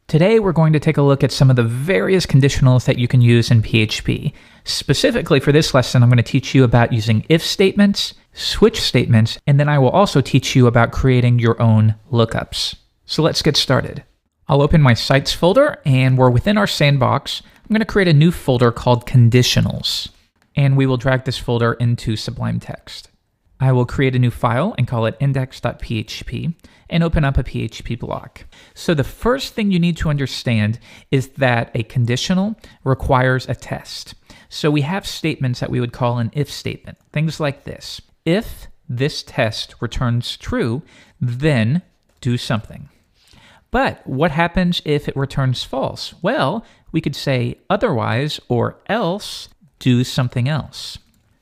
Today, we're going to take a look at some of the various conditionals that you can use in PHP. Specifically for this lesson, I'm going to teach you about using if statements, switch statements, and then I will also teach you about creating your own lookups. So let's get started. I'll open my sites folder, and we're within our sandbox. I'm going to create a new folder called Conditionals, and we will drag this folder into Sublime Text. I will create a new file and call it index.php and open up a PHP block. So the first thing you need to understand is that a conditional requires a test. So we have statements that we would call an if statement, things like this. If this test returns true, then do something. But what happens if it returns false? Well, we could say otherwise or else do something else.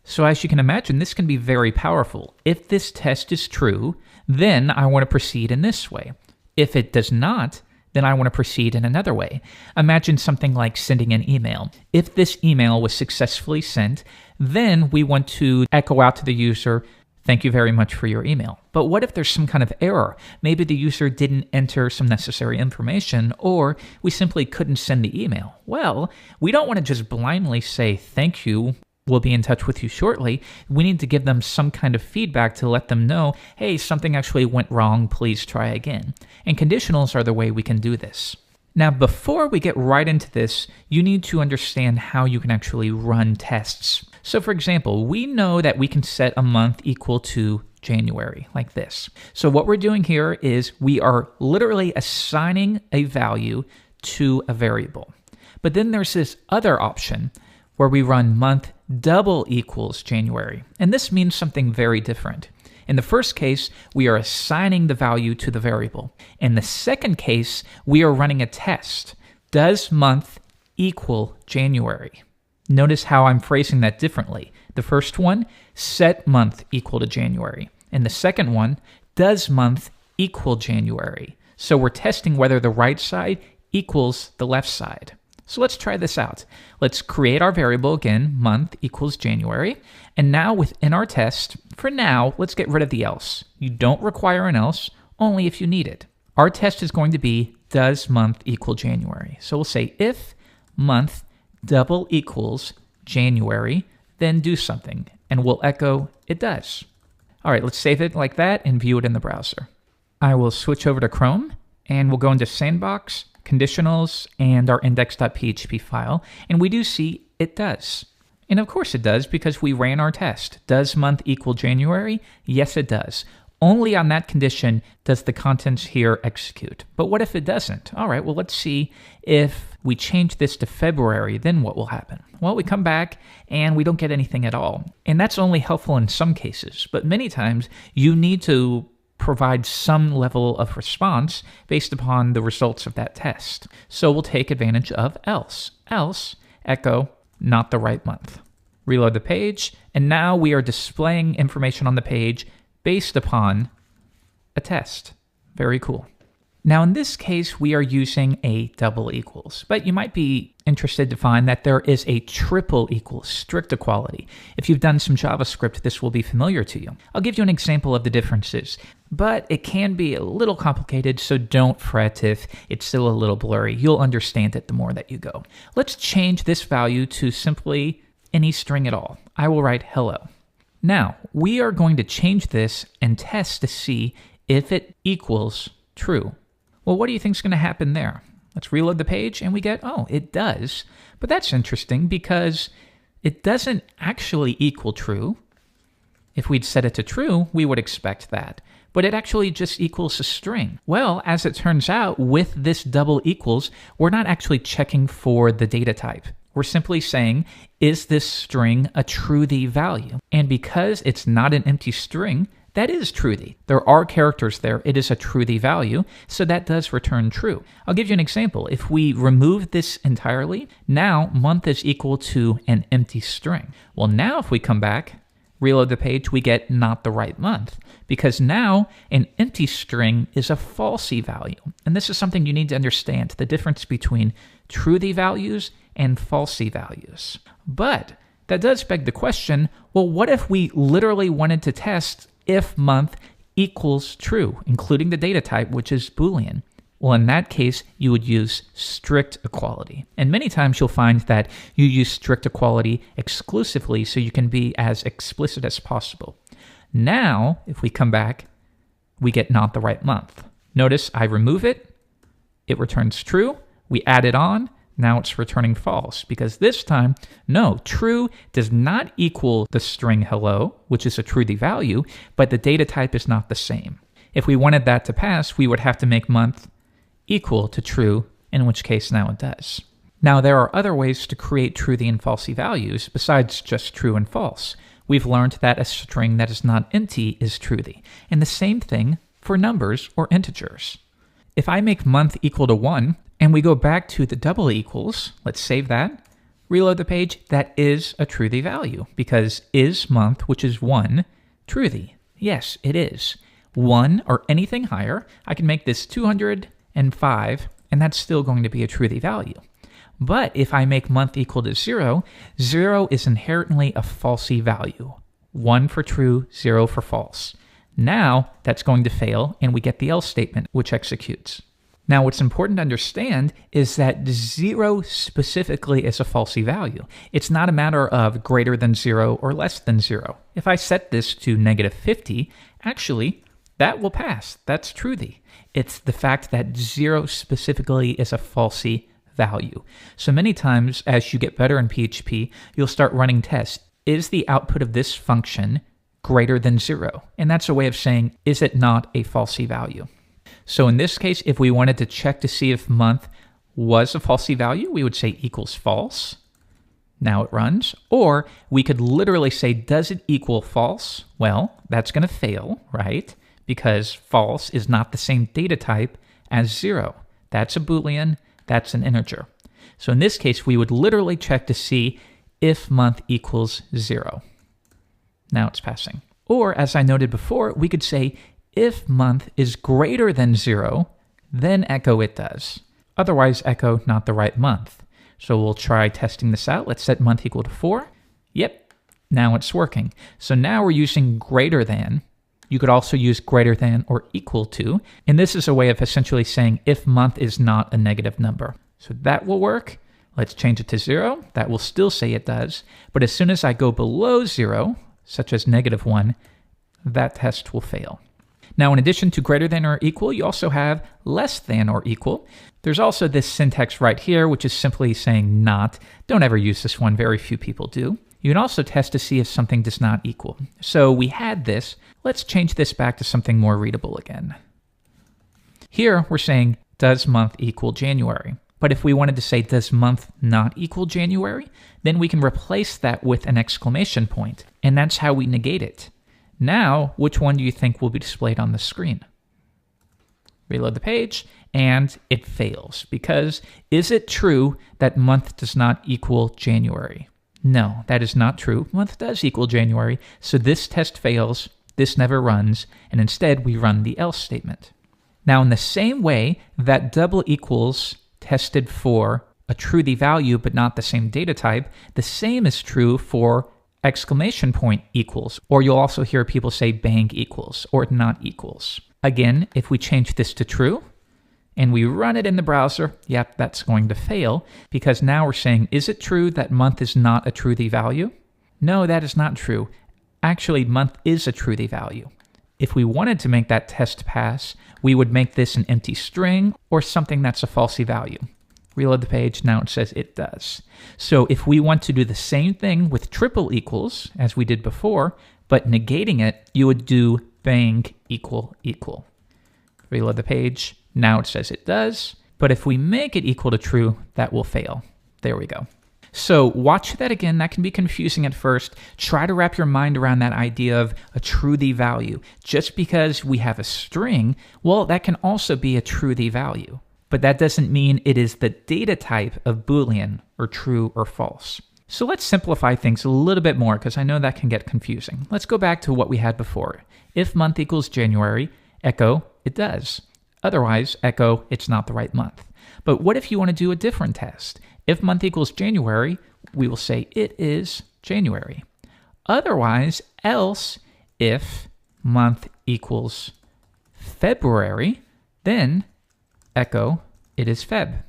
So as you can imagine, this can be very powerful. If this test is true, then I want to proceed in this way. If it does not, then I want to proceed in another way. Imagine something like sending an email. If this email was successfully sent, then we want to echo out to the user, "Thank you very much for your email." But what if there's some kind of error? Maybe the user didn't enter some necessary information, or we simply couldn't send the email. Well, we don't want to just blindly say, "Thank you, we'll be in touch with you shortly." We need to give them some kind of feedback to let them know, hey, something actually went wrong, please try again. And conditionals are the way we can do this. Now, before we get right into this, you need to understand how you can actually run tests. So for example, we know that we can set a month equal to January, like this. So what we're doing here is we are literally assigning a value to a variable. But then there's this other option where we run month double equals January. And this means something very different. In the first case, we are assigning the value to the variable. In the second case, we are running a test. Does month equal January? Notice how I'm phrasing that differently. The first one, set month equal to January. And the second one, does month equal January? So we're testing whether the right side equals the left side. So let's try this out. Let's create our variable again, month equals January. And now within our test, for now, let's get rid of the else. You don't require an else, only if you need it. Our test is going to be, does month equal January? So we'll say if month double equals January, then do something. And we'll echo, it does. All right, let's save it like that and view it in the browser. I will switch over to Chrome and we'll go into Sandbox, Conditionals, and our index.php file, and we do see it does. And of course it does because we ran our test. Does month equal January? Yes, it does. Only on that condition does the contents here execute. But what if it doesn't? All right, well, let's see if we change this to February, then what will happen? Well, we come back and we don't get anything at all. And that's only helpful in some cases, but many times you need to provide some level of response based upon the results of that test. So we'll take advantage of else. Else, echo, not the right month. Reload the page, and now we are displaying information on the page based upon a test. Very cool. Now in this case, we are using a double equals, but you might be interested to find that there is a triple equals, strict equality. If you've done some JavaScript, this will be familiar to you. I'll give you an example of the differences, but it can be a little complicated, so don't fret if it's still a little blurry. You'll understand it the more that you go. Let's change this value to simply any string at all. I will write hello. Now, we are going to change this and test to see if it equals true. Well, what do you think is going to happen there? Let's reload the page and we get, oh, it does. But that's interesting because it doesn't actually equal true. If we'd set it to true, we would expect that. But it actually just equals a string. Well, as it turns out, with this double equals, we're not actually checking for the data type. We're simply saying, is this string a truthy value? And because it's not an empty string, that is truthy. There are characters there. It is a truthy value, so that does return true. I'll give you an example. If we remove this entirely, now month is equal to an empty string. Well, now if we come back, reload the page, we get not the right month, because now an empty string is a falsy value. And this is something you need to understand, the difference between truthy values and falsy values. But that does beg the question, well, what if we literally wanted to test if month equals true, including the data type, which is Boolean? Well, in that case, you would use strict equality. And many times you'll find that you use strict equality exclusively so you can be as explicit as possible. Now, if we come back, we get not the right month. Notice I remove it, it returns true, we add it on, now it's returning false, because this time, no, true does not equal the string hello, which is a truthy value, but the data type is not the same. If we wanted that to pass, we would have to make month equal to true, in which case now it does. Now, there are other ways to create truthy and falsy values besides just true and false. We've learned that a string that is not empty is truthy, and the same thing for numbers or integers. If I make month equal to 1, and we go back to the double equals, let's save that, reload the page, that is a truthy value, because is month, which is 1, truthy? Yes, it is. 1 or anything higher, I can make this 205, and that's still going to be a truthy value. But if I make month equal to 0, 0 is inherently a falsy value. 1 for true, 0 for false. Now, that's going to fail, and we get the else statement, which executes. Now, what's important to understand is that 0 specifically is a falsy value. It's not a matter of greater than 0 or less than 0. If I set this to -50, actually, that will pass. That's truthy. It's the fact that 0 specifically is a falsy value. So many times, as you get better in PHP, you'll start running tests. Is the output of this function greater than 0? And that's a way of saying, is it not a falsy value? So in this case, if we wanted to check to see if month was a falsy value, we would say equals false. Now it runs. Or we could literally say, does it equal false? Well, that's going to fail, right? Because false is not the same data type as 0. That's a Boolean, that's an integer. So in this case, we would literally check to see if month equals 0. Now it's passing. Or as I noted before, we could say, if month is greater than 0, then echo it does. Otherwise, echo not the right month. So we'll try testing this out. Let's set month equal to 4. Yep, now it's working. So now we're using greater than. You could also use greater than or equal to. And this is a way of essentially saying if month is not a negative number. So that will work. Let's change it to 0. That will still say it does. But as soon as I go below 0, such as -1, that test will fail. Now, in addition to greater than or equal, you also have less than or equal. There's also this syntax right here, which is simply saying not. Don't ever use this one. Very few people do. You can also test to see if something does not equal. So we had this. Let's change this back to something more readable again. Here, we're saying, does month equal January? But if we wanted to say, does month not equal January? Then we can replace that with an exclamation point. And that's how we negate it. Now, which one do you think will be displayed on the screen? Reload the page, and it fails. Because is it true that month does not equal January? No, that is not true. Month does equal January, so this test fails, this never runs, and instead we run the else statement. Now, in the same way that double equals tested for a truthy value but not the same data type, the same is true for exclamation point equals, or you'll also hear people say bang equals or not equals. Again, if we change this to true and we run it in the browser, yep, that's going to fail because now we're saying, is it true that month is not a truthy value? No, that is not true. Actually, month is a truthy value. If we wanted to make that test pass, we would make this an empty string or something that's a falsy value. Reload the page, now it says it does. So if we want to do the same thing with triple equals, as we did before, but negating it, you would do bang equal equal. Reload the page, now it says it does. But if we make it equal to true, that will fail. There we go. So watch that again. That can be confusing at first. Try to wrap your mind around that idea of a truthy value. Just because we have a string, well, that can also be a truthy value. But that doesn't mean it is the data type of Boolean or true or false. So let's simplify things a little bit more because I know that can get confusing. Let's go back to what we had before. If month equals January, echo, it does. Otherwise, echo, it's not the right month. But what if you want to do a different test? If month equals January, we will say it is January. Otherwise, else, if month equals February, then echo, it is Feb.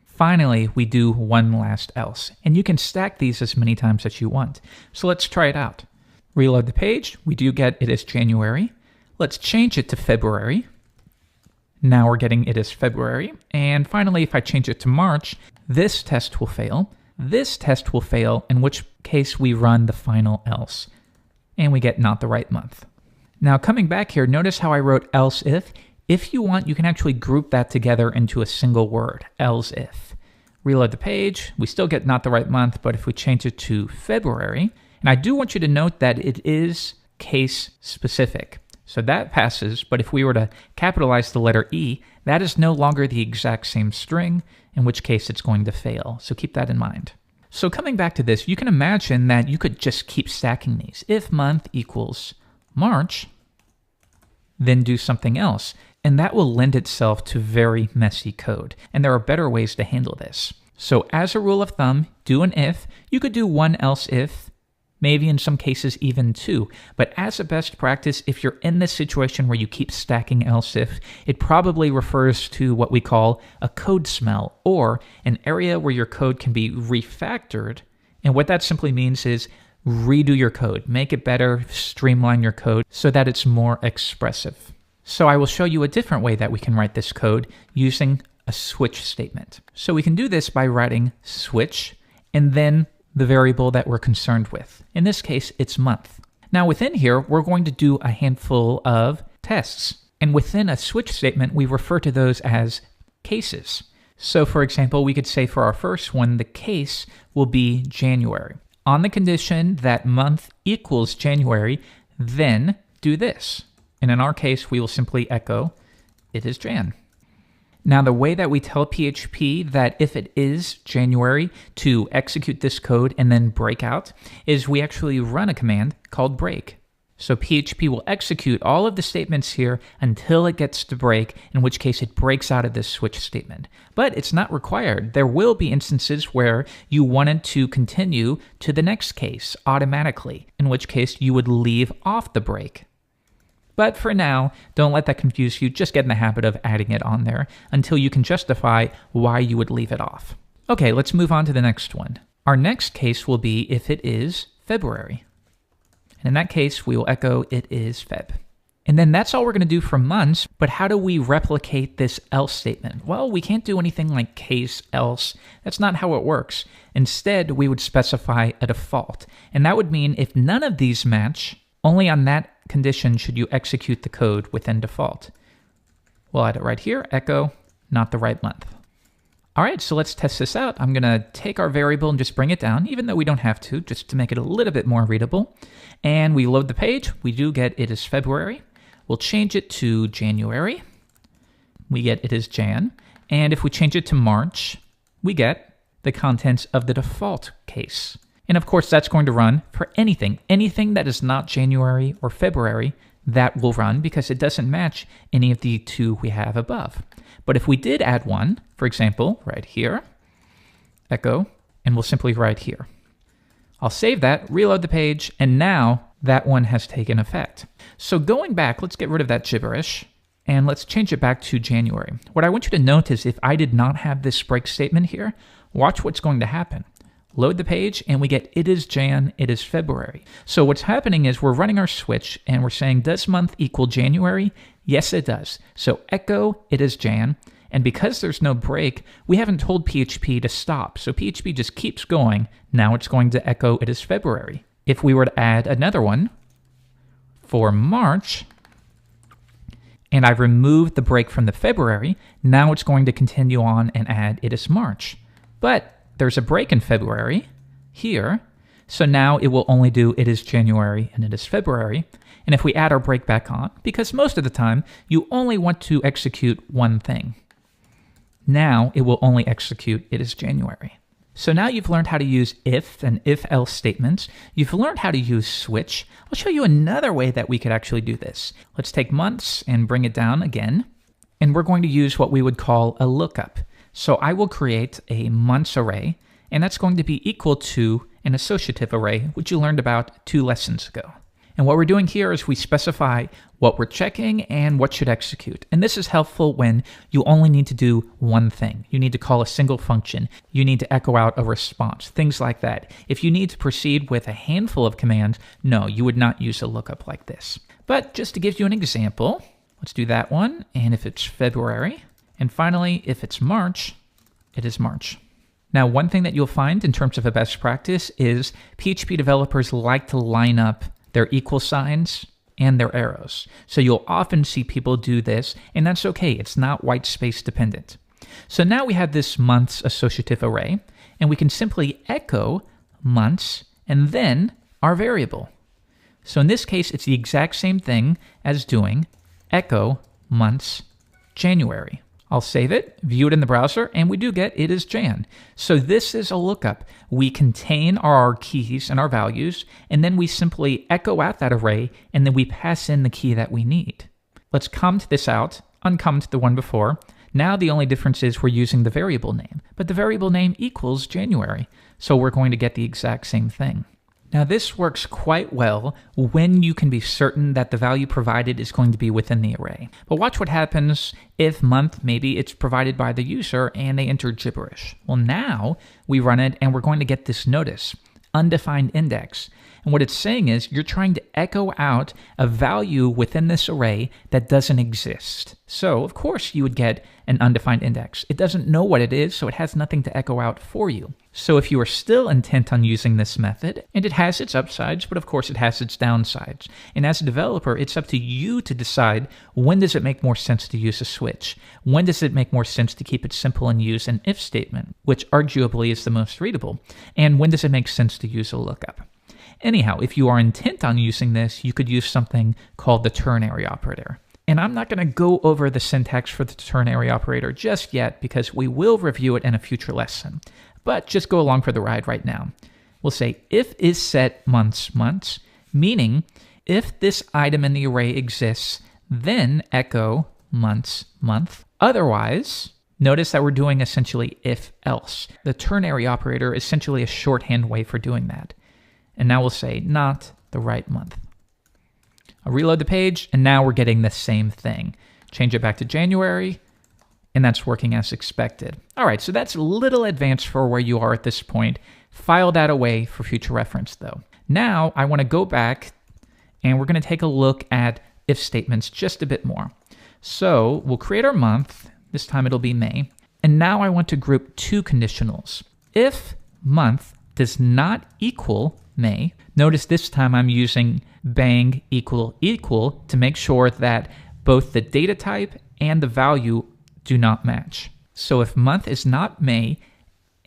Finally, we do one last else, and you can stack these as many times as you want. So let's try it out. Reload the page, we do get it is January. Let's change it to February. Now we're getting it is February. And finally, if I change it to March, this test will fail. This test will fail, in which case we run the final else. And we get not the right month. Now coming back here, notice how I wrote else if. If you want, you can actually group that together into a single word, else if. Reload the page, we still get not the right month, but if we change it to February, and I do want you to note that it is case specific. So that passes, but if we were to capitalize the letter E, that is no longer the exact same string, in which case it's going to fail. So keep that in mind. So coming back to this, you can imagine that you could just keep stacking these. If month equals March, then do something else. And that will lend itself to very messy code. And there are better ways to handle this. So as a rule of thumb, do an if. You could do one else if, maybe in some cases even two. But as a best practice, if you're in this situation where you keep stacking else if, it probably refers to what we call a code smell, or an area where your code can be refactored. And what that simply means is redo your code, make it better, streamline your code so that it's more expressive. So I will show you a different way that we can write this code using a switch statement. So we can do this by writing switch and then the variable that we're concerned with. In this case, it's month. Now within here, we're going to do a handful of tests. And within a switch statement, we refer to those as cases. So for example, we could say for our first one, the case will be January. On the condition that month equals January, then do this. And in our case, we will simply echo, it is Jan. Now, the way that we tell PHP that if it is January to execute this code and then break out is we actually run a command called break. So PHP will execute all of the statements here until it gets to break, in which case it breaks out of this switch statement. But it's not required. There will be instances where you wanted to continue to the next case automatically, in which case you would leave off the break. But for now, don't let that confuse you. Just get in the habit of adding it on there until you can justify why you would leave it off. Okay, let's move on to the next one. Our next case will be if it is February. And in that case, we will echo it is Feb. And then that's all we're going to do for months, but how do we replicate this else statement? Well, we can't do anything like case else. That's not how it works. Instead, we would specify a default. And that would mean if none of these match, only on that condition should you execute the code within default. We'll add it right here, echo, not the right month. All right, so let's test this out. I'm gonna take our variable and just bring it down, even though we don't have to, just to make it a little bit more readable. And we load the page, we do get it is February. We'll change it to January. We get it is Jan. And if we change it to March, we get the contents of the default case. And of course, that's going to run for anything that is not January or February, that will run because it doesn't match any of the two we have above. But if we did add one, for example, right here, echo, and we'll simply write here. I'll save that, reload the page, and now that one has taken effect. So going back, let's get rid of that gibberish, and let's change it back to January. What I want you to note is if I did not have this break statement here, watch what's going to happen. Load the page, and we get it is Jan, it is February. So what's happening is we're running our switch, and we're saying, does month equal January? Yes, it does. So echo, it is Jan. And because there's no break, we haven't told PHP to stop. So PHP just keeps going. Now it's going to echo, it is February. If we were to add another one for March, and I removed the break from the February, now it's going to continue on and add, it is March. But there's a break in February here, so now it will only do it is January and it is February. And if we add our break back on, because most of the time you only want to execute one thing, now it will only execute it is January. So now you've learned how to use if and if-else statements. You've learned how to use switch. I'll show you another way that we could actually do this. Let's take months and bring it down again, and we're going to use what we would call a lookup. So I will create a months array, and that's going to be equal to an associative array, which you learned about 2 lessons ago. And what we're doing here is we specify what we're checking and what should execute. And this is helpful when you only need to do one thing. You need to call a single function. You need to echo out a response, things like that. If you need to proceed with a handful of commands, no, you would not use a lookup like this. But just to give you an example, let's do that one. And if it's February, and finally, if it's March, it is March. Now, one thing that you'll find in terms of a best practice is PHP developers like to line up their equal signs and their arrows. So you'll often see people do this, and that's okay. It's not white space dependent. So now we have this months associative array, and we can simply echo months and then our variable. So in this case, it's the exact same thing as doing echo months January. I'll save it, view it in the browser, and we do get it is Jan. So this is a lookup. We contain our keys and our values, and then we simply echo out that array, and then we pass in the key that we need. Let's comment this out, uncomment the one before. Now the only difference is we're using the variable name, but the variable name equals January, so we're going to get the exact same thing. Now this works quite well when you can be certain that the value provided is going to be within the array. But watch what happens if month, maybe it's provided by the user and they enter gibberish. Well, now we run it and we're going to get this notice, undefined index. And what it's saying is you're trying to echo out a value within this array that doesn't exist. So of course you would get an undefined index. It doesn't know what it is, so it has nothing to echo out for you. So if you are still intent on using this method, and it has its upsides, but of course it has its downsides. And as a developer, it's up to you to decide when does it make more sense to use a switch? When does it make more sense to keep it simple and use an if statement, which arguably is the most readable? And when does it make sense to use a lookup? Anyhow, if you are intent on using this, you could use something called the ternary operator. And I'm not going to go over the syntax for the ternary operator just yet because we will review it in a future lesson. But just go along for the ride right now. We'll say if is set months, meaning if this item in the array exists, then echo months, month. Otherwise, notice that we're doing essentially if else. The ternary operator is essentially a shorthand way for doing that. And now we'll say not the right month. I'll reload the page, and now we're getting the same thing. Change it back to January, and that's working as expected. All right, so that's a little advanced for where you are at this point. File that away for future reference, though. Now I want to go back, and we're going to take a look at if statements just a bit more. So we'll create our month. This time it'll be May. And now I want to group two conditionals. If month does not equal May, notice this time I'm using bang equal to make sure that both the data type and the value do not match. So if month is not May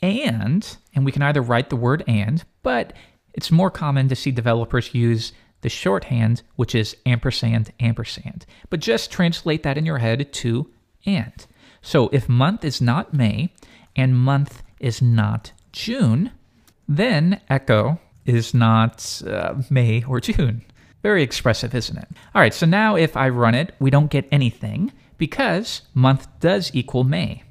and we can either write the word and, but it's more common to see developers use the shorthand, which is ampersand, ampersand. But just translate that in your head to and. So if month is not May and month is not June, then echo is not May or June. Very expressive, isn't it? All right, so now if I run it, we don't get anything because month does equal May.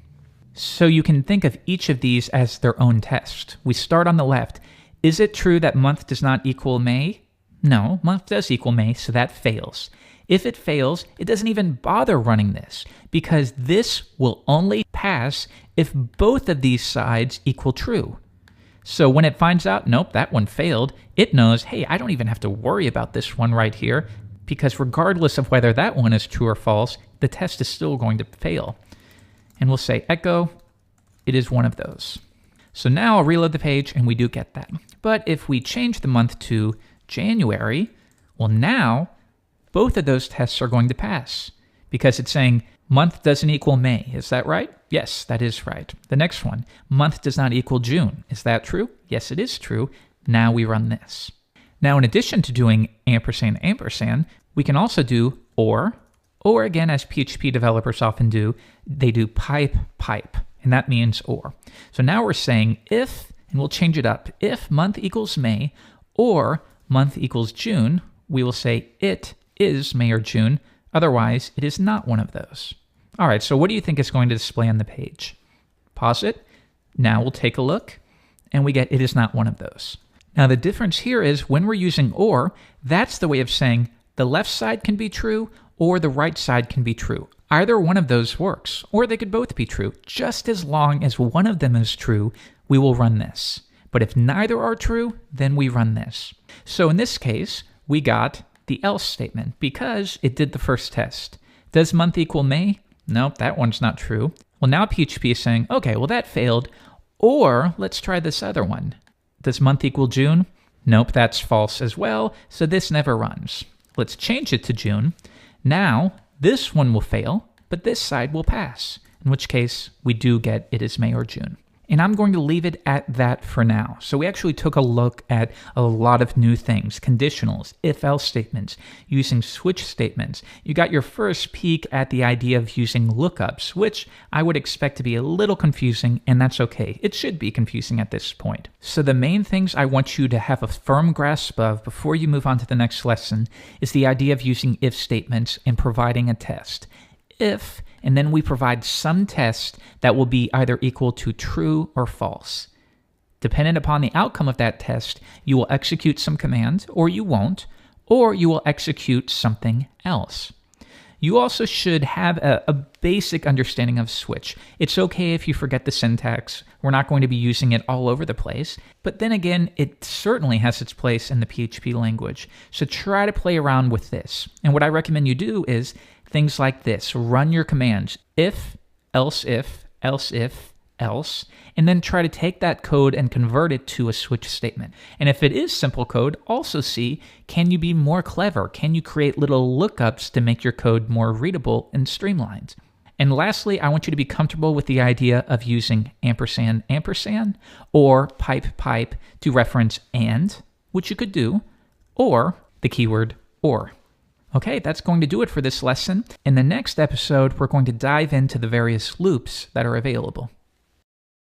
So you can think of each of these as their own test. We start on the left. Is it true that month does not equal May? No, month does equal May, so that fails. If it fails, it doesn't even bother running this because this will only pass if both of these sides equal true. So when it finds out, nope, that one failed, it knows, hey, I don't even have to worry about this one right here because regardless of whether that one is true or false, the test is still going to fail. And we'll say echo, it is one of those. So now I'll reload the page and we do get that. But if we change the month to January, well now both of those tests are going to pass because it's saying month doesn't equal May. Is that right? Yes, that is right. The next one, month does not equal June. Is that true? Yes, it is true. Now we run this. Now, in addition to doing ampersand, ampersand, we can also do or again, as PHP developers often do, they do pipe, and that means or. So now we're saying if, and we'll change it up, if month equals May or month equals June, we will say it is May or June. Otherwise, it is not one of those. All right, so what do you think is going to display on the page? Pause it. Now we'll take a look, and we get it is not one of those. Now the difference here is when we're using or, that's the way of saying the left side can be true or the right side can be true. Either one of those works, or they could both be true. Just as long as one of them is true, we will run this. But if neither are true, then we run this. So in this case, we got the else statement because it did the first test. Does month equal May? Nope, that one's not true. Well, now PHP is saying, okay, well that failed. Or let's try this other one. Does month equal June? Nope, that's false as well, so this never runs. Let's change it to June. Now, this one will fail, but this side will pass, in which case we do get it is May or June. And I'm going to leave it at that for now. So we actually took a look at a lot of new things, conditionals, if-else statements, using switch statements. You got your first peek at the idea of using lookups, which I would expect to be a little confusing, and that's okay. It should be confusing at this point. So the main things I want you to have a firm grasp of before you move on to the next lesson is the idea of using if statements and providing a test. If, and then we provide some test that will be either equal to true or false. Dependent upon the outcome of that test, you will execute some command, or you won't, or you will execute something else. You also should have a basic understanding of switch. It's okay if you forget the syntax. We're not going to be using it all over the place. But then again, it certainly has its place in the PHP language. So try to play around with this. And what I recommend you do is things like this. Run your commands. If, else if, else if, else, and then try to take that code and convert it to a switch statement. And if it is simple code, also see, can you be more clever? Can you create little lookups to make your code more readable and streamlined? And lastly, I want you to be comfortable with the idea of using ampersand, ampersand, or pipe, pipe to reference and, which you could do, or the keyword or. Okay, that's going to do it for this lesson. In the next episode, we're going to dive into the various loops that are available.